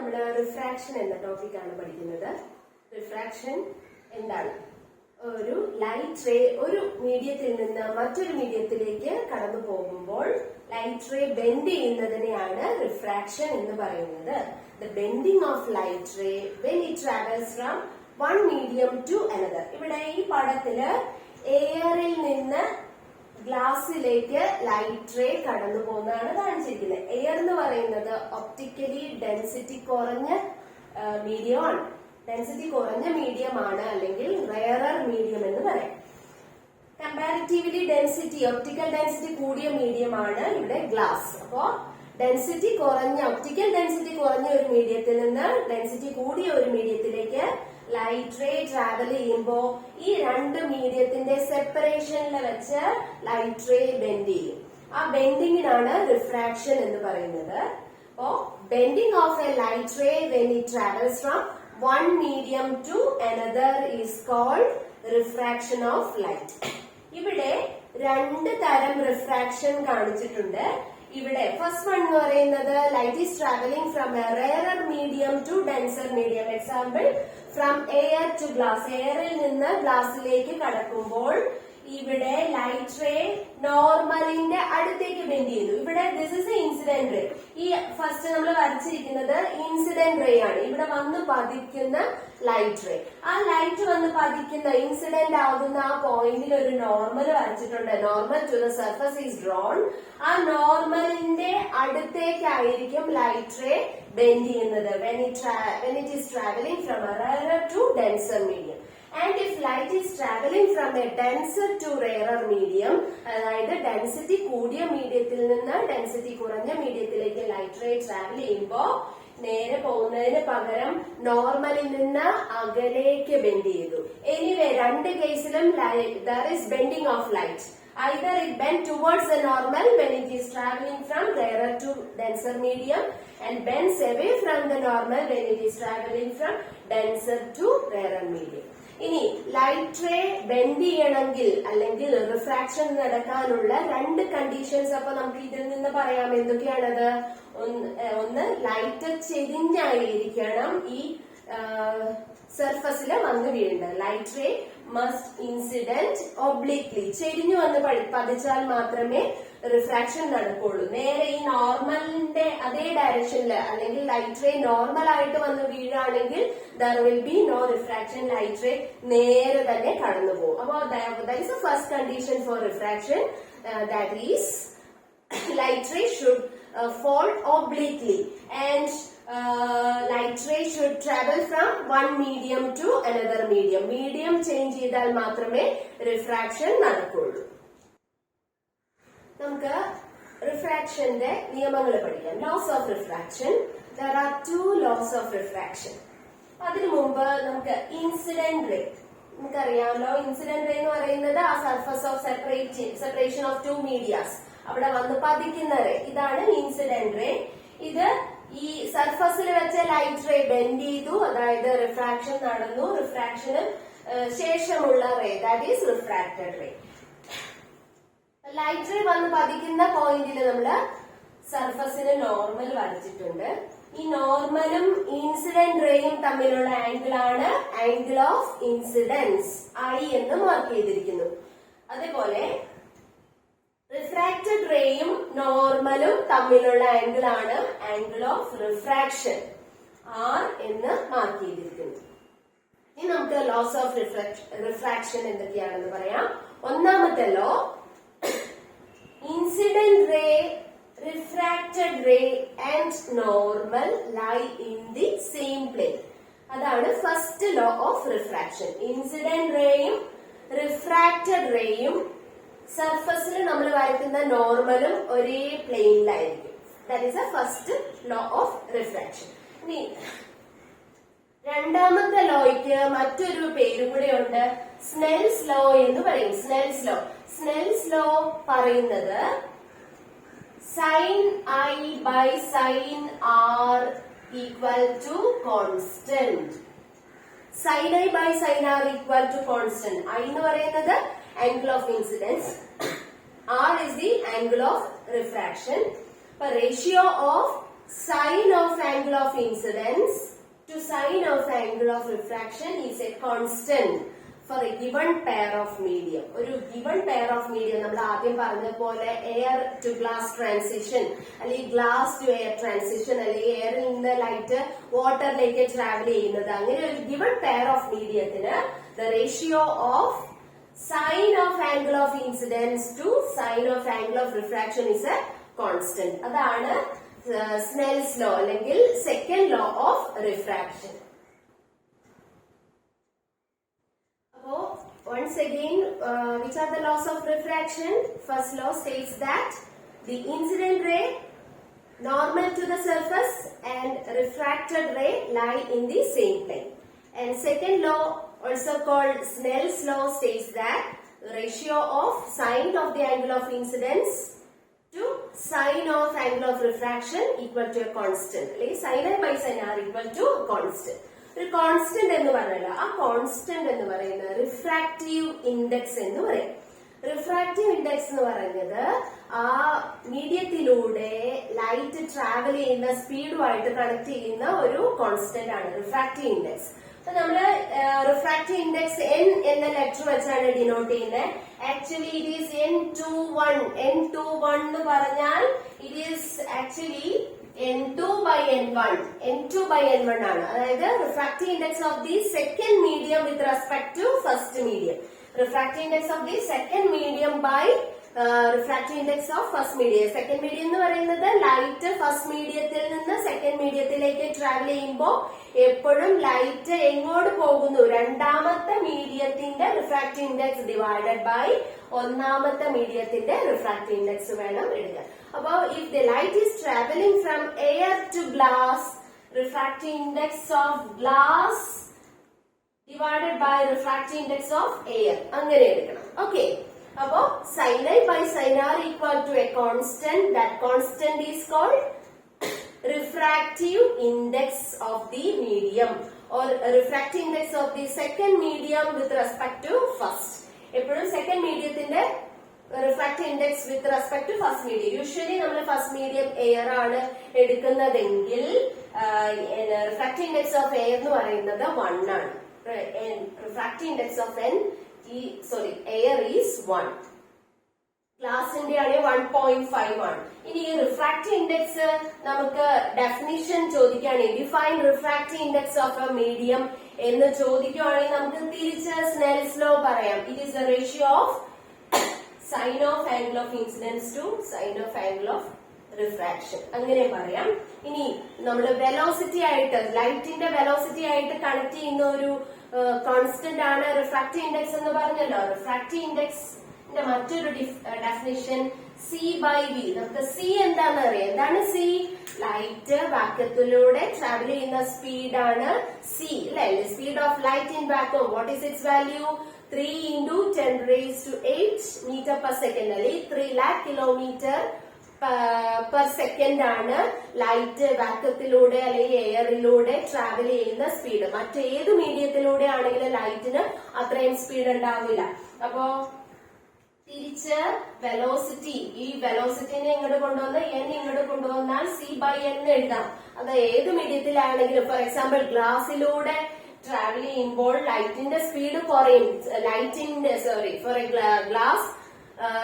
നമ്മൾ റിഫ്രാക്ഷൻ എന്ന ടോപ്പിക്കാണ് പഠിക്കുന്നത്. റിഫ്രാക്ഷൻ എന്താണ്? ഒരു ലൈറ്റ് റേ ഒരു മീഡിയത്തിൽ നിന്ന് മറ്റൊരു മീഡിയത്തിലേക്ക് കടന്നു പോകുമ്പോൾ ലൈറ്റ് റേ ബെൻഡ് ചെയ്യുന്നതിനെയാണ് റിഫ്രാക്ഷൻ എന്ന് പറയുന്നത്. The bending of light ray when it travels from one medium to another. ഇവിടെ ഈ പടത്തില് എയറിൽ നിന്ന് ഗ്ലാസിലേക്ക് ലൈറ്റ് റേ കടന്നു പോകുന്നതാണ് കാണിച്ചിരിക്കുന്നത്. എയർ എന്ന് പറയുന്നത് ഒപ്റ്റിക്കലി ഡെൻസിറ്റി കുറഞ്ഞ മീഡിയമാണ്. ഡെൻസിറ്റി കുറഞ്ഞ മീഡിയമാണ്, അല്ലെങ്കിൽ റെയറർ മീഡിയം എന്ന് പറയാം. കമ്പാരിറ്റീവ്ലി ഡെൻസിറ്റി ഒപ്റ്റിക്കൽ ഡെൻസിറ്റി കൂടിയ മീഡിയമാണ് ഇവിടെ ഗ്ലാസ്. അപ്പോ ഡെൻസിറ്റി കുറഞ്ഞ ഒപ്റ്റിക്കൽ ഡെൻസിറ്റി കുറഞ്ഞ ഒരു മീഡിയത്തിൽ നിന്ന് ഡെൻസിറ്റി കൂടിയ ഒരു മീഡിയത്തിലേക്ക് ലൈറ്റ് റേ ട്രാവൽ ചെയ്യുമ്പോ ഈ രണ്ട് മീഡിയത്തിന്റെ സെപ്പറേഷനിൽ വെച്ച് ലൈറ്റ് റേ ബെൻഡ് ചെയ്യും. ആ ബെൻഡിങ്ങിനാണ് റിഫ്രാക്ഷൻ എന്ന് പറയുന്നത്. അപ്പോ bending of a light ray when it travels from one medium to another is called refraction of light. ഇവിടെ രണ്ട് തരം റിഫ്രാക്ഷൻ കാണിച്ചിട്ടുണ്ട്. ഇവിടെ ഫസ്റ്റ് വൺ എന്ന് പറയുന്നത് light is travelling from a rarer medium to denser medium. Example from air to glass. എയറിൽ നിന്ന് ഗ്ലാസിലേക്ക് കടക്കുമ്പോൾ ഇവിടെ ലൈറ്റ് റേ നോർമലിന്റെ അടുത്തേക്ക് ബെൻഡ് ചെയ്തു. ഇവിടെ this is a incident ray. ഈ ഫസ്റ്റ് നമ്മൾ വരച്ചിരിക്കുന്നത് ഇൻസിഡന്റ് റേ ആണ്. ഇവിടെ വന്ന് പതിക്കുന്ന ലൈറ്റ് റേ. ആ ലൈറ്റ് വന്ന് പതിക്കുന്ന ഇൻസിഡന്റ് ആകുന്ന ആ പോയിന്റിൽ ഒരു നോർമൽ വരച്ചിട്ടുണ്ട്. Normal to the surface is drawn. ആ നോർമലിന്റെ അടുത്തേക്കായിരിക്കും ലൈറ്റ് റേ ബെൻഡ് ചെയ്യുന്നത് when it is traveling from a rarer to denser medium. And if light is traveling from a denser to rarer medium, അതായത് density കൂടിയ മീഡിയത്തിൽ നിന്ന് density കുറഞ്ഞ മീഡിയത്തിലേക്ക് light ray travel ചെയ്യുമ്പോ നേരെ പോകുന്നതിന് പകരം നോർമലിൽ നിന്ന് അകലേക്ക് ബെൻഡ് ചെയ്തു. എനിവേ രണ്ട് കേസിലും there is bending of light. Either it bend towards the normal when it is traveling from rarer to denser medium, and bends away from the normal when it is traveling from denser to rarer medium. ഇനി light ray bend ചെയ്യണമെങ്കിൽ അല്ലെങ്കിൽ refraction നടക്കാനുള്ള രണ്ട് conditions അപ്പൊ നമുക്ക് ഇതിൽ നിന്ന് പറയാം. എന്തൊക്കെയാണത്? ഒന്ന് ലൈറ്റ് ചെരിഞ്ഞായിരിക്കണം ഈ സർഫസിൽ വന്ന് വീഴേണ്ടത്. Light ray must incident obliquely. ചെരിഞ്ഞു വന്ന് പതിച്ചാൽ മാത്രമേ റിഫ്രാക്ഷൻ നടക്കുള്ളൂ. നേരെ ഈ നോർമലിന്റെ അതേ ഡയറക്ഷനിൽ അല്ലെങ്കിൽ ലൈറ്റ് റേ നോർമൽ ആയിട്ട് വന്ന് വീഴാണെങ്കിൽ there will be no refraction. Light ray നേരെ തന്നെ കടന്നു പോകും. അപ്പോ that is the first condition for refraction. That is light ray should fall obliquely, and light ray should travel from one medium to another medium. Medium change ചെയ്താൽ മാത്രമേ refraction നടക്കുള്ളൂ. നമുക്ക് റിഫ്രാക്ഷന്റെ നിയമങ്ങൾ പഠിക്കാം. Laws of refraction. There are two laws of refraction. അതിനു മുമ്പ് നമുക്ക് ഇൻസിഡന്റ് റേ നമുക്കറിയാമല്ലോ. ഇൻസിഡന്റ് റേ എന്ന് പറയുന്നത് ആ surface of separation of two medias അവിടെ വന്ന് പതിക്കുന്ന റേ. ഇതാണ് ഇൻസിഡന്റ് റേ. ഇത് ഈ സർഫസിൽ വെച്ച ലൈറ്റ് റേ ബെൻഡ് ചെയ്തു, അതായത് റിഫ്രാക്ഷൻ നടന്നു. റിഫ്രാക്ഷന് ശേഷമുള്ള ray that is refracted ray. Light ray വന്ന് പതിക്കുന്ന പോയിന്റിൽ നമ്മള് സർഫസിന് നോർമൽ വരച്ചിട്ടുണ്ട്. ഈ നോർമലും ഇൻസിഡന്റ് റേയും തമ്മിലുള്ള ആംഗിൾ ആണ് ആംഗിൾ ഓഫ് ഇൻസിഡൻസ്, ഐ എന്ന് മാർക്ക് ചെയ്തിരിക്കുന്നു. അതേപോലെ റിഫ്രാക്റ്റഡ് റേയും നോർമലും തമ്മിലുള്ള ആംഗിൾ ആണ് ആംഗിൾ ഓഫ് റിഫ്രാക്ഷൻ, ആർ എന്ന് മാർക്ക് ചെയ്തിരിക്കുന്നു. ഇനി നമുക്ക് ലോസ് ഓഫ് റിഫ്രാക്ഷൻ എന്തൊക്കെയാണെന്ന് പറയാം. ഒന്നാമത്തെ law, incident ray, refracted ray and normal lie in the same plane. അതാണ് first law of refraction. Incident റേയും റിഫ്രാക്റ്റഡ് റേയും സർഫസിൽ നമ്മൾ വരയ്ക്കുന്ന നോർമലും ഒരേ പ്ലെയിനിലായിരിക്കും. That is a first law of refraction. ഇനി രണ്ടാമത്തെ ലോയ്ക്ക് മറ്റൊരു പേര് കൂടെ ഉണ്ട്, സ്നെൽസ് ലോ എന്ന് പറയും. Snell's law. സ്നെൽസ് ലോ പറയുന്നത് sine I by sine R equal to constant. Sine I by sine R equal to constant. I എന്ന് പറയുന്നത് angle of incidence, R is the angle of refraction. The ratio of sine of angle of incidence to sine of angle of refraction is a constant for a given pair of medium. ഒരു given pair of medium നമ്മൾ ആദ്യം പറഞ്ഞ പോലെ air to glass transition അല്ലെങ്കിൽ glass to air transition അല്ലെങ്കിൽ എയറിൽ നിന്ന് light വാട്ടറിലേക്ക് travel ചെയ്യുന്നത്, അങ്ങനെ ഒരു given pair of mediumത്തിന് the ratio of sine of angle of incidence to sine of angle of refraction is a constant. അതാണ് Snell's law അല്ലെങ്കിൽ second law of refraction. So once again, which are the laws of refraction? First law states that the incident ray normal to the surface and refracted ray lie in the same plane. And second law, also called Snell's law, states that the ratio of sine of the angle of incidence to sine of angle of refraction equal to a constant. Like sin by sin are equal to constant. ഒരു constant എന്ന് പറഞ്ഞല്ലോ, ആ constant എന്ന് പറയുന്നത് refractive index എന്ന് പറയും. Refractive index എന്ന് പറയുന്നത് ആ മീഡിയത്തിലൂടെ ലൈറ്റ് ട്രാവൽ ചെയ്യുന്ന സ്പീഡുമായിട്ട് കണക്ട് ചെയ്യുന്ന ഒരു കോൺസ്റ്റന്റ് ആണ് റിഫ്രാക്റ്റീവ് ഇൻഡെക്സ്. അപ്പൊ നമ്മള് റിഫ്രാക്റ്റീവ് ഇൻഡെക്സ് എൻ എന്ന ലെറ്റർ വെച്ചാണ് ഡിനോട്ട് ചെയ്യുന്നത്. Actually it is N21. N21 എന്ന് പറഞ്ഞാൽ it is actually N2 by N1. N2 by N1 ആണ്. അതായത് refractive index of the second medium with respect to first medium. Refractive index of the second medium by refractive index of first medium. Second medium എന്ന് പറയുന്നത് light first മീഡിയത്തിൽ നിന്ന് second മീഡിയത്തിലേക്ക് travel ചെയ്യുമ്പോൾ എപ്പോഴും light എങ്ങോട്ട് പോകുന്നു, രണ്ടാമത്തെ മീഡിയത്തിന്റെ റിഫ്രാക്റ്റീവ് ഇൻഡെക്സ് ഡിവൈഡഡ് ബൈ ഒന്നാമത്തെ മീഡിയത്തിന്റെ റിഫ്രാക്റ്റീവ് ഇൻഡെക്സ് വേണം എടുക്കാൻ. അപ്പൊ if the light is traveling from air to glass, refractive index of glass divided by refractive index of air, അങ്ങനെ എടുക്കണം. ഓക്കെ, അപ്പോ sin I by sin R equal to a constant. That constant is called refractive index of the medium or refractive index of the second medium with respect to first. എപ്പോഴും second മീഡിയത്തിന്റെ refractive index with respect to first medium. Usually നമ്മൾ first medium air ആണ് എടുക്കുന്നതെങ്കിൽ refractive index of air എന്ന് പറയുന്നത് 1 ആണ്. Refractive index of air is 1. ഗ്ലാസിന്റെ ആണെങ്കിൽ 1.5 ആണ്. ഇനി ഈ റിഫ്രാക്റ്റീവ് ഇൻഡെക്സ് നമുക്ക് ഡെഫിനിഷൻ ചോദിക്കുകയാണെങ്കിൽ define refractive index of a medium എന്ന് ചോദിക്കുകയാണെങ്കിൽ നമുക്ക് തിരിച്ച് സ്നെൽസ് ലോ പറയാം. It is the ratio of sine of angle of incidence to sine of angle of refraction, അങ്ങനെ പറയാം. ഇനി നമ്മൾ വെലോസിറ്റി ആയിട്ട് ലൈറ്റിന്റെ വെലോസിറ്റി ആയിട്ട് കണക്ട് ചെയ്യുന്ന ഒരു കോൺസ്റ്റന്റ് ആണ് റിഫ്രാക്റ്റീവ് ഇൻഡെക്സ് എന്ന് പറഞ്ഞല്ലോ. റിഫ്രാക്റ്റീവ് ഇൻഡെക്സിന്റെ മറ്റൊരു ഡെഫിനിഷൻ സി ബൈ വി. നമുക്ക് സി എന്താണെന്ന് അറിയാം. എന്താണ് സി? ലൈറ്റ് വാക്വത്തിലൂടെ ട്രാവൽ ചെയ്യുന്ന സ്പീഡാണ് സി അല്ലെ. Speed of light in vacuum, what is it's value? 3 into 10 raised to 8 meter per second, അല്ലെങ്കിൽ 3 lakh kilometer per second ആണ് ലൈറ്റ് വാക്വത്തിലൂടെ അല്ലെങ്കിൽ എയറിലൂടെ ട്രാവൽ ചെയ്യുന്ന സ്പീഡ്. മറ്റേത് മീഡിയത്തിലൂടെ ആണെങ്കിലും ലൈറ്റിന് അത്രയും സ്പീഡ് ഉണ്ടാവില്ല. അപ്പോ തിരിച്ച് വെലോസിറ്റി, ഈ വെലോസിറ്റിനെ ഇങ്ങോട്ട് കൊണ്ടുവന്ന് എൻ ഇങ്ങോട്ട് കൊണ്ടുവന്നാൽ സി ബൈ എൻ എഴുതാം. അത് ഏത് മീഡിയത്തിലാണെങ്കിലും, ഫോർ എക്സാമ്പിൾ ഗ്ലാസിലൂടെ ട്രാവൽ ചെയ്യുമ്പോൾ ലൈറ്റിന്റെ സ്പീഡ് കുറയും. ലൈറ്റിന്റെ for a glass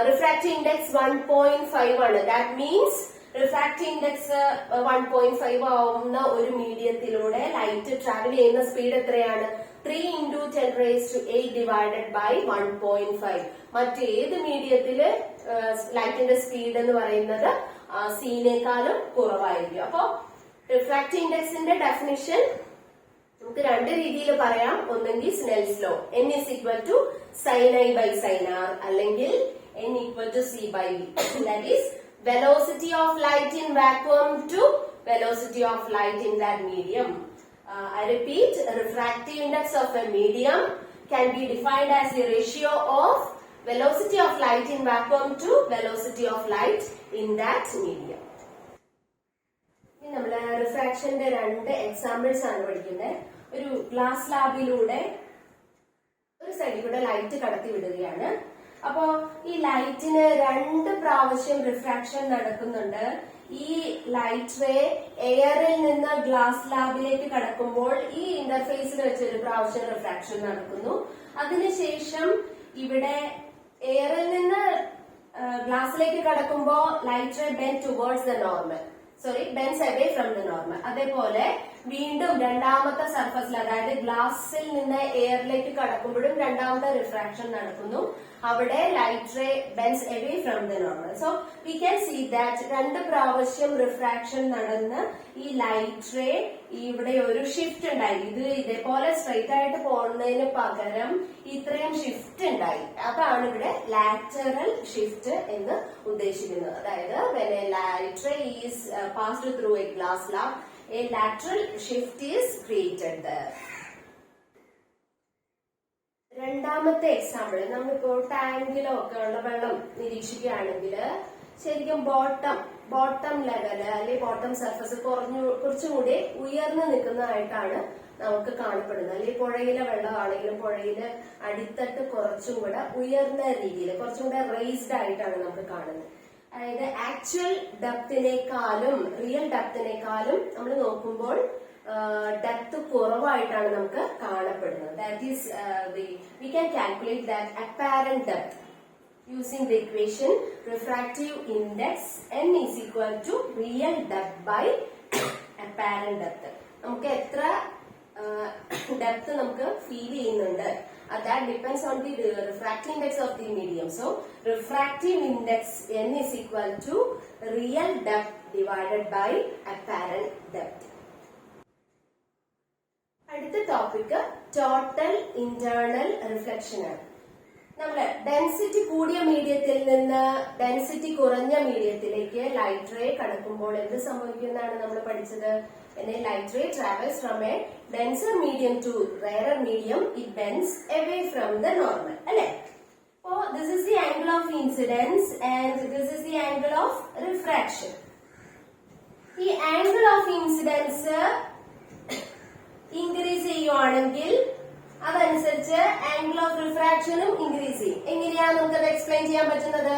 refractive index 1.5 ആണ്. ദാറ്റ് മീൻസ് റിഫ്രാക്റ്റീവ് ഇൻഡെക്സ് 1.5 ആവുന്ന ഒരു മീഡിയത്തിലൂടെ ലൈറ്റ് ട്രാവൽ ചെയ്യുന്ന സ്പീഡ് എത്രയാണ്? 3 into 10 raised to 8 divided by 1.5. മറ്റേത് മീഡിയത്തില് ലൈറ്റിന്റെ സ്പീഡ് എന്ന് പറയുന്നത് സീനേക്കാളും കുറവായിരിക്കും. അപ്പോ റിഫ്രാക്റ്റീവ് ഇൻഡെക്സിന്റെ ഡെഫിനിഷൻ നമുക്ക് രണ്ട് രീതിയിൽ പറയാം. ഒന്നെങ്കിൽ Snell's law, n is equal to sin I by sin R, അല്ലെങ്കിൽ n equal to c by v. That is velocity of light in vacuum to velocity of light in that medium. I repeat, refractive index of a medium can be defined as the ratio of velocity of light in vacuum to velocity of light in that medium. നമ്മള് റിഫ്രാക്ഷന്റെ രണ്ട് examples ആണ് പഠിക്കുന്നത്. ഒരു glass ലാബിലൂടെ ഒരു സൈഡിൽ കൂടെ light കടത്തി വിടുകയാണ്. അപ്പോ ഈ ലൈറ്റിന് 2 പ്രാവശ്യം റിഫ്രാക്ഷൻ നടക്കുന്നുണ്ട്. ഈ ലൈറ്റ് റേ എയറിൽ നിന്ന് ഗ്ലാസ് സ്ലാബിലേക്ക് കടക്കുമ്പോൾ ഈ ഇന്റർഫേസിൽ വെച്ച് ഒരു പ്രാവശ്യം റിഫ്രാക്ഷൻ നടക്കുന്നു. അതിനുശേഷം ഇവിടെ എയറിൽ നിന്ന് ഗ്ലാസ്സിലേക്ക് കടക്കുമ്പോൾ light ray bend towards the normal, bends away from the normal. അതേപോലെ വീണ്ടും രണ്ടാമത്തെ സർഫസിൽ, അതായത് ഗ്ലാസിൽ നിന്ന് എയറിലേക്ക് കടക്കുമ്പോഴും രണ്ടാമത്തെ റിഫ്രാക്ഷൻ നടക്കുന്നു. അവിടെ light ray bends away from the normal. So we can see that രണ്ട് പ്രാവശ്യം റിഫ്രാക്ഷൻ നടന്ന് ഈ ലൈറ്റ് റേ ഇവിടെ ഒരു ഷിഫ്റ്റ് ഉണ്ടായി. ഇത് ഇതേപോലെ സ്ട്രൈറ്റ് ആയിട്ട് പോകുന്നതിന് പകരം ഇത്രയും ഷിഫ്റ്റ് ഉണ്ടായി. അതാണ് ഇവിടെ ലാറ്ററൽ ഷിഫ്റ്റ് എന്ന് ഉദ്ദേശിക്കുന്നത്. അതായത് when a light ray is passed through a glass slab, a lateral shift is created there. രണ്ടാമത്തെ എക്സാമ്പിൾ, നമ്മളിപ്പോ ടാങ്കിലോ ഒക്കെ ഉള്ള വെള്ളം നിരീക്ഷിക്കുകയാണെങ്കിൽ ശരിക്കും ബോട്ടം ലെവല് അല്ലെങ്കിൽ ബോട്ടം സർഫസ് കുറച്ചും കൂടി ഉയർന്നു നിൽക്കുന്നതായിട്ടാണ് നമുക്ക് കാണപ്പെടുന്നത്. അല്ലെങ്കിൽ പുഴയിലെ വെള്ളമാണെങ്കിലും പുഴയിലെ അടിത്തട്ട് കുറച്ചും കൂടെ ഉയർന്ന രീതിയിൽ കുറച്ചും കൂടെ റേസ്ഡ് ആയിട്ടാണ് നമുക്ക് കാണുന്നത്. അതായത് ആക്ച്വൽ ഡെപ്തിനേക്കാളും റിയൽ ഡെപ്തിനേക്കാളും നമ്മൾ നോക്കുമ്പോൾ ഡെപ്ത് കുറവായിട്ടാണ് നമുക്ക് കാണപ്പെടുന്നത്. That is we can calculate that apparent depth using the equation refractive index n is equal to real depth by apparent depth. നമുക്ക് എത്ര ഡെപ്ത് നമുക്ക് ഫീൽ ചെയ്യുന്നുണ്ട്, that depends on the refractive index of the medium. So refractive index n is equal to real depth divided by apparent depth. അടുത്ത topic total internal reflection ആണ്. നമ്മള് density കൂടിയ മീഡിയത്തിൽ നിന്ന് ഡെൻസിറ്റി കുറഞ്ഞ മീഡിയത്തിലേക്ക് ലൈറ്റ് റേ കടക്കുമ്പോൾ എന്ത് സംഭവിക്കുമെന്നാണ് നമ്മൾ പഠിച്ചത്. Light ray travels from a denser medium to rarer medium, it bends away from the normal, അല്ലെ? അപ്പോ this is the angle of incidence and this is the angle of refraction. ഈ angle of incidence increase ചെയ്യുവാണെങ്കിൽ അതനുസരിച്ച് angle of റിഫ്രാക്ഷനും increase ചെയ്യും. എങ്ങനെയാണ് നമുക്കത് explain ചെയ്യാൻ പറ്റുന്നത്?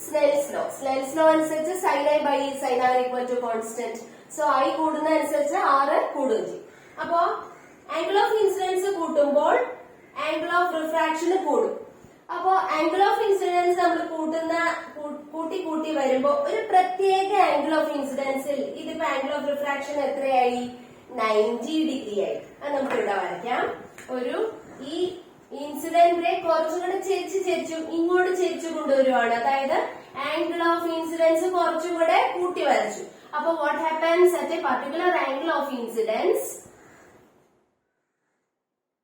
സ്നെൽസ് ലോ അനുസരിച്ച് sine I by sine R equal to constant. So I കൂടുന്ന അനുസരിച്ച് ആർ കൂടുകയും ചെയ്യും. അപ്പോ ആംഗിൾ ഓഫ് ഇൻസിഡൻസ് കൂട്ടുമ്പോൾ ആംഗിൾ ഓഫ് റിഫ്രാക്ഷന് കൂടും. അപ്പോ ആംഗിൾ ഓഫ് ഇൻസിഡൻസ് നമ്മൾ കൂട്ടി വരുമ്പോ ഒരു പ്രത്യേക ആംഗിൾ ഓഫ് ഇൻസിഡൻസിൽ ഇതിപ്പോ ആംഗിൾ ഓഫ് റിഫ്രാക്ഷൻ എത്രയായി? 90 ഡിഗ്രി ആയി. അത് നമുക്ക് ഇവിടെ വരയ്ക്കാം. ഈ ഇൻസിഡന്റ് റേ കുറച്ചും കൂടെ ഇങ്ങോട്ട് ചെരിച്ചു കൊണ്ടുവരുവാണ്. അതായത് ആംഗിൾ ഓഫ് ഇൻസിഡൻസ് കുറച്ചും കൂടെ കൂട്ടി വരച്ചു. അപ്പൊ what happens at a particular angle of incidence,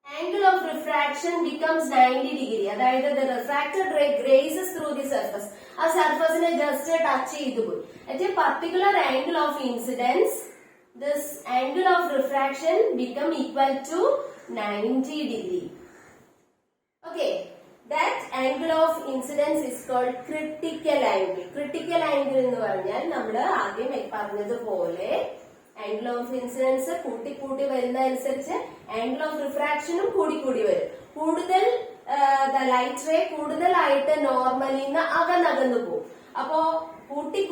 angle of refraction becomes 90 degree. അതായത് the refracted ray grazes through the surface. ആ സർഫസിനെ ജസ്റ്റ് ടച്ച് ചെയ്തു പോയി. At a particular angle of incidence, this angle of refraction become equal to 90 degree. Okay, that angle of incidence is called critical angle. Critical angle എന്ന് പറഞ്ഞാൽ നമ്മൾ ആദ്യം പറഞ്ഞതുപോലെ angle of incidents കൂട്ടി വരുന്ന അനുസരിച്ച് ആംഗിൾ ഓഫ് റിഫ്രാക്ഷനും കൂടി വരും. കൂടുതൽ ലൈറ്റ് റേ കൂടുതലായിട്ട് നോർമലിൽ നിന്ന് അകന്നകന്നു പോകും. അപ്പോ കൂട്ടി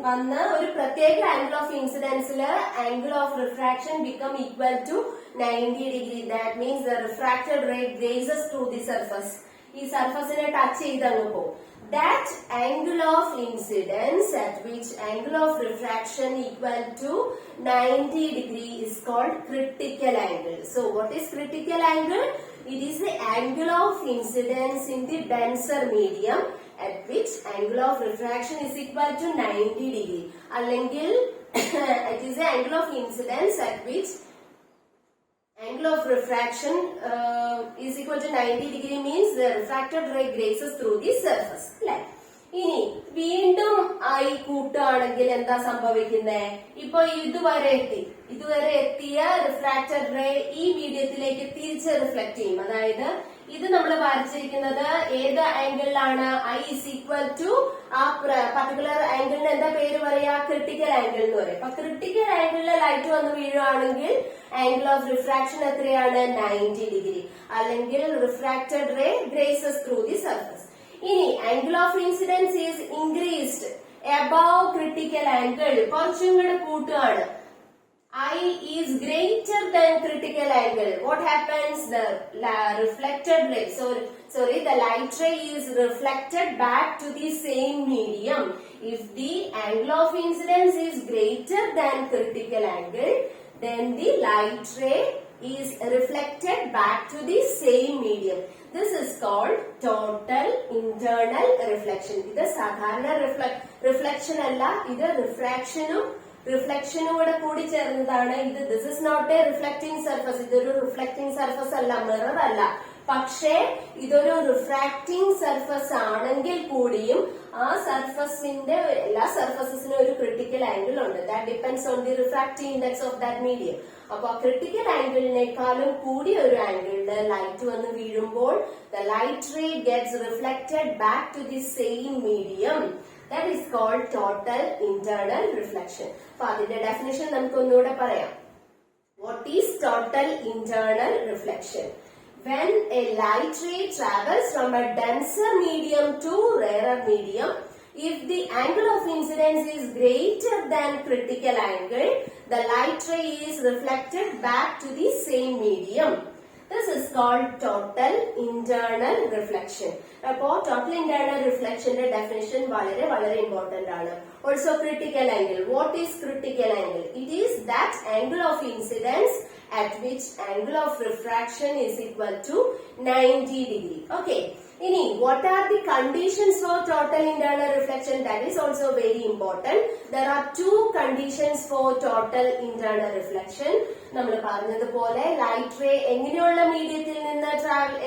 വന്ന് ഒരു പ്രത്യേക ആംഗിൾ ഓഫ് ഇൻസിഡൻസില് angle of refraction become equal to 90 degree. That means the refracted ray grazes through the surface. ഈ സർഫസിനെ ടച്ച് ചെയ്തങ്ങ് പോകും. That angle of incidence at which angle of refraction equal to 90 degree is called critical angle. So what is critical angle? It is the angle of incidence in the denser medium at which angle of refraction is equal to 90 degree. അല്ലെങ്കിൽ it is the angle of incidence at which angle of refraction is equal to 90 degree means the refracted ray grazes through the surface. അല്ലെ? ഇനി വീണ്ടും I കൂട്ടുകയാണെങ്കിൽ എന്താ സംഭവിക്കുന്നത്? ഇപ്പൊ ഇതുവരെ എത്തിയ റിഫ്രാക്റ്റഡ് റേ ഈ മീഡിയത്തിലേക്ക് തിരിച്ച് റിഫ്ലക്ട് ചെയ്യും. അതായത് ഇത് നമ്മൾ വരച്ചിരിക്കുന്നത് ഏത് ആംഗിളിലാണ്? ഐ ഇസ് ഈക്വൽ ടു ആ പർട്ടിക്കുലർ ആംഗിളിന് എന്താ പേര് പറയാ? ക്രിട്ടിക്കൽ ആംഗിൾ എന്ന് പറയും. അപ്പൊ ക്രിട്ടിക്കൽ ആംഗിളിലെ ലൈറ്റ് വന്ന് വീഴുകയാണെങ്കിൽ ആംഗിൾ ഓഫ് റിഫ്രാക്ഷൻ എത്രയാണ്? 90 ഡിഗ്രി. അല്ലെങ്കിൽ refracted ray grazes through the surface. ഇനി angle of incidence is increased. above critical angle. കുറച്ചും കൂടെ കൂട്ടുകയാണ്. I is greater than critical angle. What happens? The reflected ray, the light ray is reflected back to the same medium. If the angle of incidence is greater than critical angle, then the light ray is reflected back to the same medium. This is called total internal reflection. ഇത് സാധാരണ reflection അല്ല, ഇത് റിഫ്ലക്ഷനോടെ കൂടി ചേർന്നതാണ്. ഇത് this is not a reflecting surface. ഇതൊരു reflecting surface അല്ല, mirror അല്ല. പക്ഷേ ഇതൊരു റിഫ്രാക്റ്റിംഗ് സർഫസ് ആണെങ്കിൽ കൂടിയും ആ സർഫസിന്റെ എല്ലാ സർഫസസിനും ഒരു ക്രിട്ടിക്കൽ ആംഗിൾ ഉണ്ട്. That depends on the refractive index of that medium. അപ്പൊ ആ ക്രിട്ടിക്കൽ ആംഗിളിനേക്കാളും കൂടിയ ഒരു ആംഗിളില് ലൈറ്റ് വന്ന് വീഴുമ്പോൾ the light ray gets reflected back to the same medium. That is called total internal reflection. അപ്പൊ അതിന്റെ ഡെഫിനിഷൻ നമുക്ക് ഒന്നുകൂടെ പറയാം. What is total internal reflection? When a light ray travels from a denser medium to rarer medium, if the angle of incidence is greater than critical angle, the light ray is reflected back to the same medium. This is called total internal reflection. Appo total internal reflection the definition വളരെ important ആണ്. Also critical angle. What is critical angle? It is that angle of incidence at which angle of refraction is equal to 90 degree. Okay. Ini, what are the conditions for total internal reflection? That is also very important. There are two conditions for total internal reflection. നമ്മൾ പറഞ്ഞതുപോലെ light ray എങ്ങനെയുള്ള മീഡിയത്തിൽ നിന്ന്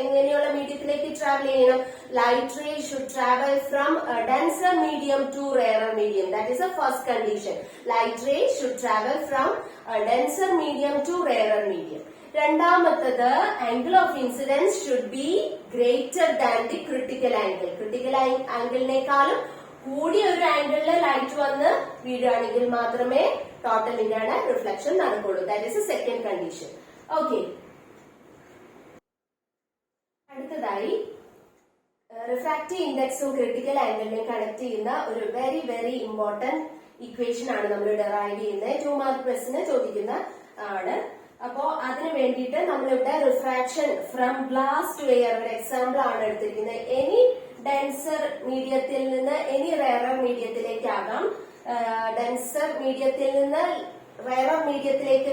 എങ്ങനെയുള്ള മീഡിയത്തിലേക്ക് travel ചെയ്യണം? Light ray should travel from denser medium to rarer medium. That is a first condition. Light ray should travel from denser medium to rarer medium. രണ്ടാമത്തത് angle of incidence should be greater than the critical angle. Critical ആംഗിളിനേക്കാളും കൂടിയ ഒരു ആംഗിളിൽ light വന്ന് വീഴുകയാണെങ്കിൽ മാത്രമേ total internal reflection നടക്കുള്ളൂ. That is a second condition. Okay, അടുത്തതായി റിഫ്രാക്റ്റീവ് ഇൻഡെക്സും ക്രിട്ടിക്കൽ ആംഗിളിനെയും കണക്ട് ചെയ്യുന്ന ഒരു വെരി ഇമ്പോർട്ടന്റ് ഇക്വേഷൻ ആണ് നമ്മൾ ഡെറൈവ് ചെയ്യുന്നത്. 2 മാർക്ക് ക്വസ്റ്റിന് ചോദിക്കുന്ന ആണ്. അപ്പോ അതിനു വേണ്ടിയിട്ട് നമ്മളിവിടെ refraction from glass to air ഒരു എക്സാമ്പിൾ ആണ് എടുത്തിരിക്കുന്നത്. എനി ഡെൻസർ മീഡിയത്തിൽ നിന്ന് എനി റെയറർ മീഡിയത്തിലേക്കാകാം. ഡെൻസർ മീഡിയത്തിൽ നിന്ന് റെയറർ മീഡിയത്തിലേക്ക്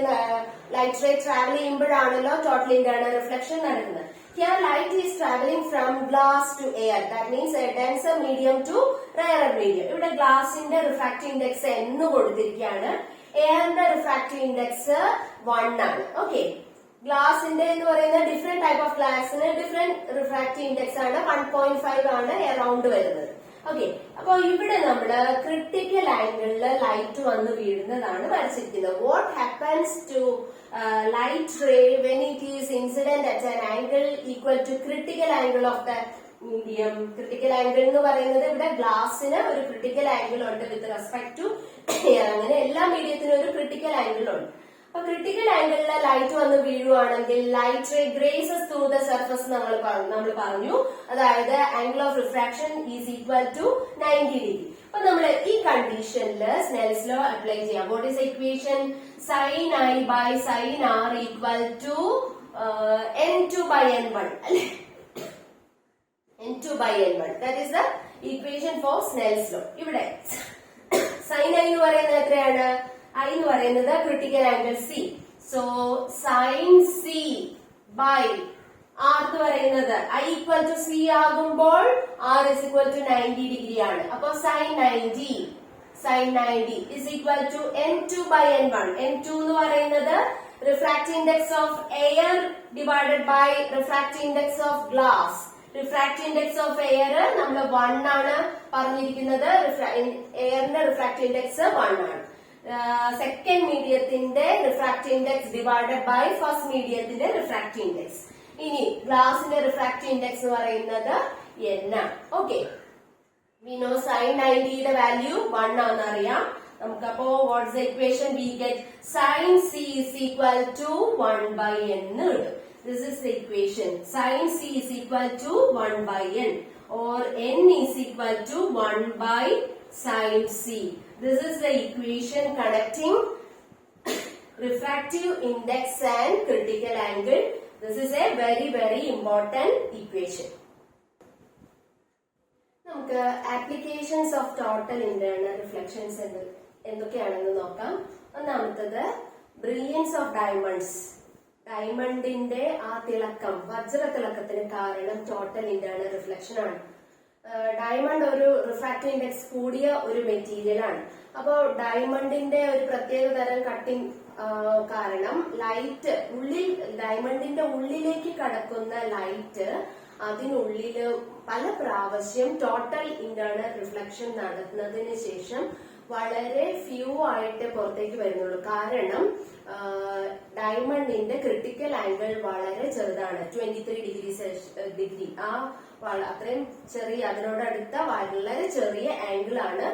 ലൈറ്റ് റേ ട്രാവൽ ചെയ്യുമ്പോഴാണല്ലോ ടോട്ടൽ ഇന്റേണൽ റിഫ്ലക്ഷൻ നടക്കുന്നത്. Here light is traveling from glass to air. That means a denser medium to rarer medium. ഇവിടെ ഗ്ലാസിന്റെ റിഫ്രാക്റ്റീവ് ഇൻഡെക്സ് എന്ന് കൊടുത്തിരിക്കുകയാണ്. എയറിന്റെ റിഫ്രാക്റ്റീവ് ഇൻഡെക്സ് 1 ആണ്. ഓക്കെ, ഗ്ലാസിന്റെ എന്ന് പറയുന്ന ഡിഫറെന്റ് ടൈപ്പ് ഓഫ് ഗ്ലാസിന് ഡിഫറെന്റ് റിഫ്രാക്റ്റീവ് ഇൻഡെക്സ് ആണ്. 1.5 ആണ് എറൗണ്ട് വരുന്നത്. ഓക്കെ, അപ്പൊ ഇവിടെ നമ്മള് ക്രിട്ടിക്കൽ ആംഗിളില് ലൈറ്റ് വന്ന് വീഴുന്നതാണ് വരച്ചിരിക്കുന്നത്. What happens to light ray when it is incident at an angle equal to critical angle of the medium? Critical angle എന്ന് പറയുന്നത് ഇവിടെ ഗ്ലാസിന് ഒരു ക്രിട്ടിക്കൽ ആംഗിൾ ഉണ്ട് വിത്ത് റെസ്പെക്ട് ടു എയർ. അങ്ങനെ എല്ലാ മീഡിയത്തിനും ഒരു ക്രിട്ടിക്കൽ ആംഗിൾ ഉണ്ട്. അപ്പൊ ക്രിട്ടിക്കൽ ആംഗിളിലെ ലൈറ്റ് വന്ന് വീഴുവാണെങ്കിൽ light ray grazes through the surface നമ്മൾ പറഞ്ഞു. അതായത് angle of refraction is equal to 90 degree. അപ്പൊ നമ്മൾ ഈ കണ്ടീഷനിൽ സ്നെൽസ് ലോ അപ്ലൈ ചെയ്യാം. What is equation? sin I by sin R equal to N2 by N1. N2 by N1. That is the equation for Snell's law. ഇവിടെ sin I എന്ന് പറയുന്നത് എത്രയാണ്? I എന്ന് പറയുന്നത് critical angle C. So sin C by R എന്ന് പറയുന്നത് I equal to C ആകുമ്പോൾ R is equal to 90 degree ആണ്. അപ്പൊ sin 90 is equal to N2 by N1. N2 എന്ന് പറയുന്നത് refractive index of air divided by refractive index of glass. Refractive index of air നമ്മൾ 1 ആണ് പറഞ്ഞിരിക്കുന്നത്. എയറിന്റെ refractive index 1 ആണ്. Second മീഡിയത്തിന്റെ refractive index divided by first മീഡിയത്തിന്റെ refractive index. ഇനി ഗ്ലാസിന്റെ refractive index എന്ന് പറയുന്നത് n ആണ്. ഓക്കെ, we know sin 90 യുടെ വാല്യൂ 1 ആണെന്ന് അറിയാം നമുക്ക്. അപ്പോ what's the equation? We get sin C is equal to 1 by n എന്ന് കിട്ടും. This is the equation. Sin C is equal to 1 by n or n is equal to 1 by sin C. This is the equation connecting refractive index and critical angle. This is a very important equation. നമുക്ക് applications of total internal reflections എന്തൊക്കെയാണെന്ന് നോക്കാം. ഒന്നാമത്തത് brilliance of diamonds. ഡയമണ്ടിന്റെ ആ തിളക്കം, വജ്ര തിളക്കത്തിന് കാരണം total internal reflection ആണ്. Diamond ഒരു refractive index കൂടിയ ഒരു മെറ്റീരിയൽ ആണ്. അപ്പോൾ ഡയമണ്ടിന്റെ ഒരു പ്രത്യേക തരം കട്ടിംഗ് കാരണം ലൈറ്റ് ഡയമണ്ടിന്റെ ഉള്ളിലേക്ക് കടക്കുന്ന ലൈറ്റ് അതിനുള്ളില് പല പ്രാവശ്യം ടോട്ടൽ ഇന്റേണൽ റിഫ്ലക്ഷൻ നടത്തുന്നതിന് ശേഷം വളരെ ഫ്യൂ ആയിട്ട് പുറത്തേക്ക് വരുന്നുള്ളൂ. കാരണം ഡയമണ്ടിന്റെ ക്രിട്ടിക്കൽ ആംഗിൾ വളരെ ചെറുതാണ്, 23 ഡിഗ്രി. അത്രയും ചെറിയ, അതിനോടടുത്ത വളരെ ചെറിയ ആംഗിൾ ആണ്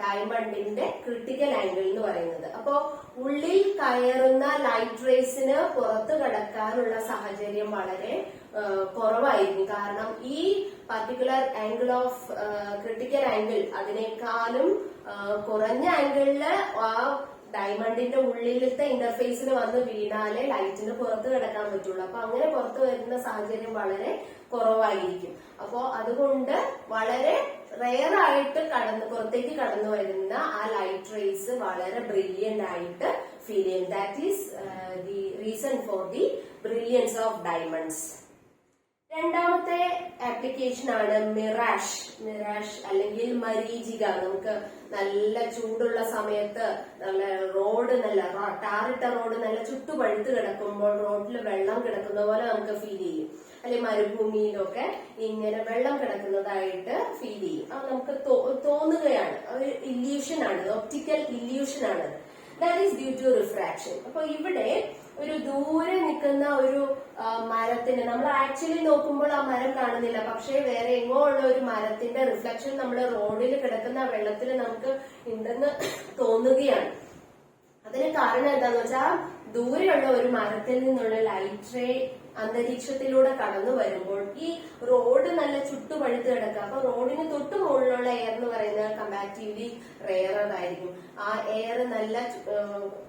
ഡയമണ്ടിന്റെ ക്രിട്ടിക്കൽ ആംഗിൾ എന്ന് പറയുന്നത്. അപ്പോ ഉള്ളിൽ കയറുന്ന ലൈറ്റ് റേസിന് പുറത്തു കടക്കാനുള്ള സാഹചര്യം വളരെ കുറവായിരിക്കും. കാരണം ഈ particular angle of critical angle അതിനേക്കാളും കുറഞ്ഞ ആംഗിളില് ആ ഡയമണ്ടിന്റെ ഉള്ളിലത്തെ ഇന്റർഫേസിൽ വന്ന് വീണാലേ ലൈറ്റിന് പുറത്ത് കിടക്കാൻ പറ്റുള്ളൂ. അപ്പൊ അങ്ങനെ പുറത്തു വരുന്ന സാഹചര്യം വളരെ കുറവായിരിക്കും. അപ്പോ അതുകൊണ്ട് വളരെ റെയർ ആയിട്ട് പുറത്തേക്ക് കടന്നു വരുന്ന ആ ലൈറ്റ് റേസ് വളരെ ബ്രില്യന്റ് ആയിട്ട് ഫീൽ ചെയ്യും. That is the reason for the brilliance of diamonds. രണ്ടാമത്തെ ആപ്ലിക്കേഷൻ ആണ് മിറാഷ്. അല്ലെങ്കിൽ മരീചിക. നമുക്ക് നല്ല ചൂടുള്ള സമയത്ത് നല്ല ടാറിട്ട റോഡ് നല്ല ചുട്ടുപഴുത്ത് കിടക്കുമ്പോൾ റോഡിൽ വെള്ളം കിടക്കുന്ന പോലെ നമുക്ക് ഫീൽ ചെയ്യും. അല്ലെങ്കിൽ മരുഭൂമിയിലൊക്കെ ഇങ്ങനെ വെള്ളം കിടക്കുന്നതായിട്ട് ഫീൽ ചെയ്യും. അത് നമുക്ക് തോന്നുകയാണ്, ഒരു ഇല്യൂഷൻ ആണ്, ഒപ്റ്റിക്കൽ ഇല്യൂഷൻ ആണ്. That is due to refraction. അപ്പൊ ഇവിടെ ഒരു ദൂരെ നിൽക്കുന്ന ഒരു മരത്തിന് നമ്മൾ ആക്ച്വലി നോക്കുമ്പോൾ ആ മരം കാണുന്നില്ല, പക്ഷേ വേറെ എങ്ങോ ഉള്ള ഒരു മരത്തിന്റെ റിഫ്ലക്ഷൻ നമ്മുടെ റോഡിൽ കിടക്കുന്ന വെള്ളത്തിൽ നമുക്ക് ഉണ്ടെന്ന് തോന്നുകയാണ്. അതിന് കാരണം എന്താന്ന് വെച്ചാൽ ദൂരെയുള്ള ഒരു മരത്തിൽ നിന്നുള്ള ലൈറ്റ് റേ അന്തരീക്ഷത്തിലൂടെ കടന്നു വരുമ്പോൾ ഈ റോഡ് നല്ല ചുട്ടുപഴുത്ത് കിടക്കുക. അപ്പൊ റോഡിന് തൊട്ട് മുകളിലുള്ള എയർ എന്ന് പറയുന്നത് കമ്പാരിറ്റീവ്ലി റെയർ ആയിരിക്കും. ആ എയർ നല്ല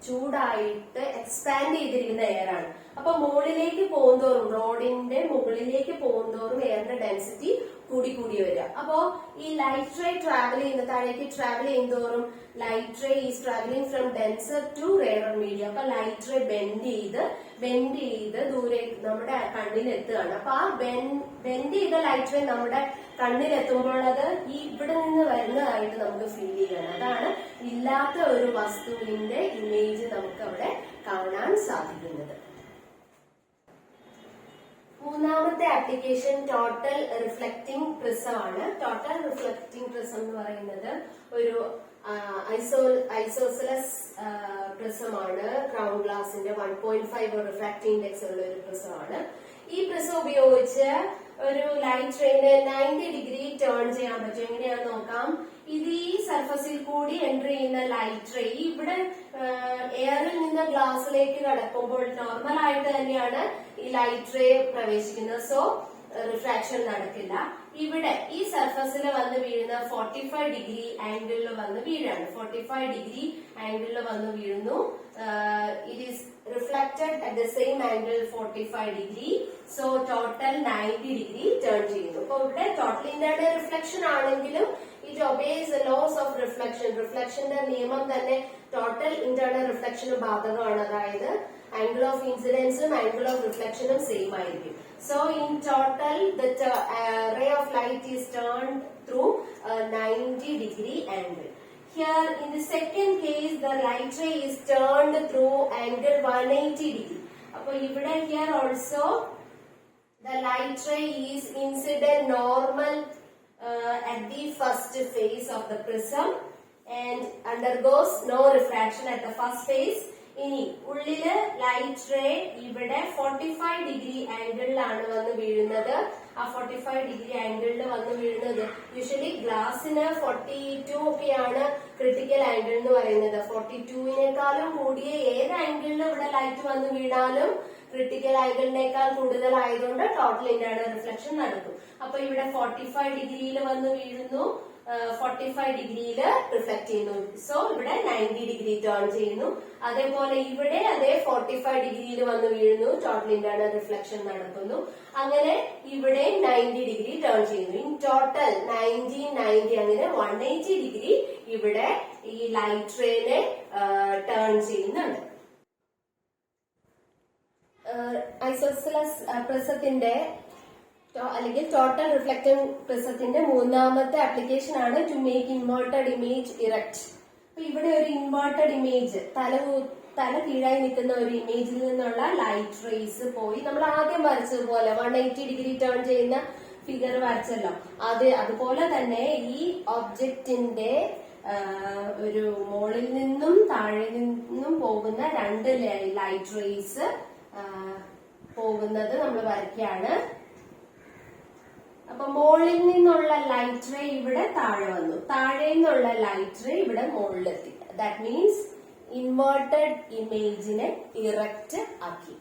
ചൂടായിട്ട് എക്സ്പാൻഡ് ചെയ്തിരിക്കുന്ന എയർ ആണ്. അപ്പൊ മുകളിലേക്ക് പോകുന്തോറും, റോഡിന്റെ മുകളിലേക്ക് പോകുന്തോറും എയറിന്റെ ഡെൻസിറ്റി കൂടി വരിക. അപ്പോ ഈ ലൈറ്റ് റേ താഴേക്ക് ട്രാവൽ ചെയ്യുന്തോറും light ray is travelling from denser to rarer medium. അപ്പൊ ലൈറ്റ് റേ ബെൻഡ് ചെയ്ത് ദൂരെ നമ്മുടെ കണ്ണിലെത്തുകയാണ്. അപ്പൊ ആ ബെൻഡ് ചെയ്ത ലൈറ്റ് റേ നമ്മുടെ കണ്ണിലെത്തുമ്പോൾ അത് ഇവിടെ നിന്ന് വരുന്നതായിട്ട് നമുക്ക് ഫീൽ ചെയ്യണം. അതാണ് ഇല്ലാത്ത ഒരു വസ്തുവിന്റെ ഇമേജ് നമുക്ക് അവിടെ കാണാൻ സാധിക്കുന്നത്. മൂന്നാമത്തെ ആപ്ലിക്കേഷൻ ടോട്ടൽ റിഫ്ലക്റ്റിംഗ് പ്രിസം ആണ്. ടോട്ടൽ റിഫ്ലക്റ്റിംഗ് പ്രിസം എന്ന് പറയുന്നത് ഒരു ഐസോസെലസ് പ്രിസമാണ്. ക്രൗൺ ഗ്ലാസിന്റെ 1.5 റിഫ്രാക്റ്റീവ് ഇൻഡെക്സ് ഉള്ള ഒരു പ്രിസമാണ്. ഈ പ്രിസം ഉപയോഗിച്ച് ഒരു ലൈറ്റ് റേനെ 90 ഡിഗ്രി ടേൺ ചെയ്യാൻ പറ്റും. എങ്ങനെയാണെന്ന് നോക്കാം. ഇത് ഈ സർഫസിൽ കൂടി എൻ്റർ ചെയ്യുന്ന ലൈറ്റ് റേ ഇവിടെ എയറിൽ നിന്ന് ഗ്ലാസ്സിലേക്ക് കടക്കുമ്പോൾ നോർമൽ ആയിട്ട് തന്നെയാണ് ഈ ലൈറ്റ് റേ പ്രവേശിക്കുന്നത്. സോ റിഫ്രാക്ഷൻ നടക്കില്ല. ഇവിടെ ഈ സർഫസിൽ വന്ന് വീഴുന്ന 45 ഡിഗ്രി ആംഗിളിൽ വന്ന് വീഴാണ്. 45 ഡിഗ്രി ആംഗിളിൽ വന്ന് വീഴുന്നു. It is reflected at the same angle 45 degree. So total 90 degree turn ചെയ്യുന്നു. അപ്പൊ ഇവിടെ ടോട്ടൽ ഇന്റേണൽ റിഫ്ലക്ഷൻ ആണെങ്കിലും it obeys laws of reflection. റിഫ്ലക്ഷന്റെ നിയമം തന്നെ ടോട്ടൽ ഇന്റേണൽ റിഫ്ലക്ഷന് ബാധകമാണ്. അതായത് ആംഗിൾ ഓഫ് ഇൻസിഡൻസും ആംഗിൾ ഓഫ് റിഫ്ലക്ഷനും സെയിം ആയിരിക്കും. So in total the ray of light is turned through a 90 degree angle. Here in the second case the light ray is turned through angle 180 degree. Appo ivide here also the light ray is incident normal at the first phase of the prism and undergoes no refraction at the first phase. ഇനി ഉള്ളില് light ray ഇവിടെ 45 degree ആംഗിളിലാണ് വന്ന് വീഴുന്നത്. ആ 45 degree ആംഗിളിൽ വന്ന് വീഴുന്നത് usually ഗ്ലാസിന് 42 ഒക്കെയാണ് ക്രിട്ടിക്കൽ ആംഗിൾ എന്ന് പറയുന്നത്. 42വിനേക്കാളും കൂടിയ ഏത് ആംഗിളിൽ ഇവിടെ ലൈറ്റ് വന്ന് വീണാലും ക്രിട്ടിക്കൽ ആംഗിളിനേക്കാൾ കൂടുതലായതുകൊണ്ട് ടോട്ടൽ ഇന്റേണൽ റിഫ്ലക്ഷൻ നടക്കും. അപ്പൊ ഇവിടെ 45 ഡിഗ്രിയിൽ വന്ന് വീഴുന്നു. 45 ഡിഗ്രിയിൽ റിഫ്ലക്ട് ചെയ്യുന്നു. സോ ഇവിടെ 90 ഡിഗ്രി ടേൺ ചെയ്യുന്നു. അതേപോലെ ഇവിടെ അതേ 45 ഡിഗ്രിയിൽ വന്ന് വീഴുന്നു, ടോട്ടൽ ഇന്റേണൽ റിഫ്ലക്ഷൻ നടക്കുന്നു. അങ്ങനെ ഇവിടെ 90 ഡിഗ്രി ടേൺ ചെയ്യുന്നു. ഇൻ ടോട്ടൽ 90 അങ്ങനെ 180 ഡിഗ്രി ഇവിടെ ഈ ലൈറ്റ് റേനെ ടേൺ ചെയ്യുന്നുണ്ട്. ഐസോസെലസ് പ്രിസത്തിന്റെ അല്ലെങ്കിൽ ടോട്ടൽ റിഫ്ലക്റ്റീവ് പ്രിസത്തിന്റെ മൂന്നാമത്തെ ആപ്ലിക്കേഷൻ ആണ് to make inverted image erect. അപ്പൊ ഇവിടെ ഒരു ഇൻവേർട്ടഡ് ഇമേജ്, തല കീഴായി നിൽക്കുന്ന ഒരു ഇമേജിൽ നിന്നുള്ള ലൈറ്റ് റേസ് പോയി നമ്മൾ ആദ്യം വരച്ചതുപോലെ 180 ഡിഗ്രി ടേൺ ചെയ്യുന്ന ഫിഗർ വരച്ചല്ലോ, അതുപോലെ തന്നെ ഈ ഒബ്ജക്റ്റിന്റെ ഒരു മുകളിൽ നിന്നും താഴെ നിന്നും പോകുന്ന രണ്ട് ലൈറ്റ് റേസ് പോകുന്നത് നമ്മൾ വരയ്ക്കുകയാണ്. അപ്പൊ മുകളിൽ നിന്നുള്ള ലൈറ്റ് റേ ഇവിടെ താഴെ വന്നു, താഴെ നിന്നുള്ള ലൈറ്റ് റേ ഇവിടെ മുകളിലെത്തി. ദാറ്റ് മീൻസ് ഇൻവേർട്ടഡ് ഇമേജിനെ ഇറക്റ്റ് ആക്കി.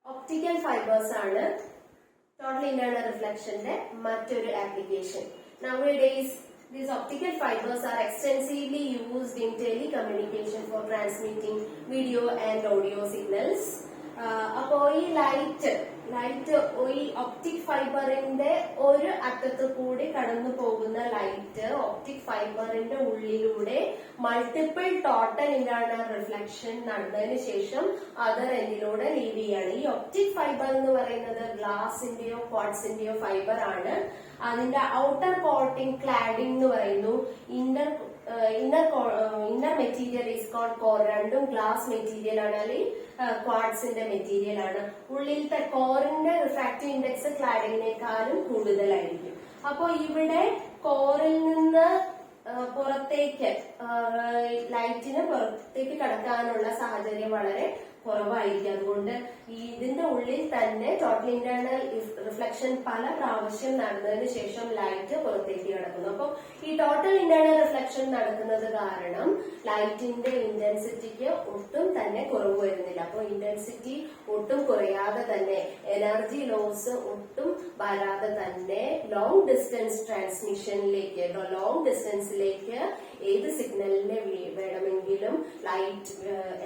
ഒപ്റ്റിക്കൽ ഫൈബേഴ്സ് ആണ് ടോട്ടൽ ഇന്റേണൽ റിഫ്ലക്ഷന്റെ മറ്റൊരു application. Nowadays, these optical fibers are extensively used in telecommunication for transmitting video and audio signals. അപ്പോ ഈ ലൈറ്റ് ഈ ഒപ്റ്റിക് ഫൈബറിന്റെ ഒരു അറ്റത്ത് കൂടി കടന്നു പോകുന്ന ലൈറ്റ് ഒപ്റ്റിക് ഫൈബറിന്റെ ഉള്ളിലൂടെ മൾട്ടിപ്പിൾ ടോട്ടൽ ഇന്റേണൽ റിഫ്ലക്ഷൻ നടന്നതിന് ശേഷം അതർ എൻഡിലൂടെ ലീവ് ചെയ്യാണ്. ഈ ഒപ്റ്റിക് ഫൈബർ എന്ന് പറയുന്നത് ഗ്ലാസിന്റെയോ ക്വാർട്സിന്റെയോ ഫൈബർ ആണ്. അതിന്റെ ഔട്ടർ കോട്ടിംഗ് ക്ലാഡിംഗ് എന്ന് പറയുന്നു. Inner material is called core. രണ്ടും ഗ്ലാസ് മെറ്റീരിയൽ ആണ്, അല്ലെങ്കിൽ ക്വാർട്സിന്റെ മെറ്റീരിയൽ ആണ്. ഉള്ളിലത്തെ കോറിന്റെ റിഫ്രാക്റ്റീവ് ഇൻഡെക്സ് ക്ലാഡിങ്ങിനേക്കാളും കൂടുതലായിരിക്കും. അപ്പോ ഇവിടെ കോറിൽ നിന്ന് പുറത്തേക്ക് ലൈറ്റിന് പുറത്തേക്ക് കടക്കാനുള്ള സാഹചര്യം വളരെ കുറവായിരിക്കും. അതുകൊണ്ട് ഇതിന്റെ ഉള്ളിൽ തന്നെ ടോട്ടൽ ഇന്റേണൽ റിഫ്ലക്ഷൻ പല പ്രാവശ്യം നടന്നതിന് ശേഷം ലൈറ്റ് പുറത്തേക്ക് കിടക്കുന്നു. അപ്പൊ ഈ ടോട്ടൽ ഇന്റേണൽ റിഫ്ലക്ഷൻ നടക്കുന്നത് കാരണം ലൈറ്റിന്റെ ഇന്റൻസിറ്റിക്ക് ഒട്ടും തന്നെ കുറവ് വരുന്നില്ല. അപ്പൊ ഇന്റൻസിറ്റി ഒട്ടും കുറയാതെ തന്നെ, എനർജി ലോസ് ഒട്ടും വരാതെ തന്നെ ലോങ് ഡിസ്റ്റൻസ് ട്രാൻസ്മിഷനിലേക്ക്, ലോങ് ഡിസ്റ്റൻസിലേക്ക് ഏത് സിഗ്നലിനെ വേണമെങ്കിലും ലൈറ്റ്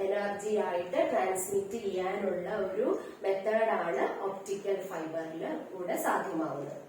എനർജി ആയിട്ട് ട്രാൻസ്മിറ്റ് ചെയ്യാനുള്ള ഒരു മെത്തേഡാണ് ഒപ്റ്റിക്കൽ ഫൈബറിൽ കൂടെ സാധ്യമാവുന്നത്.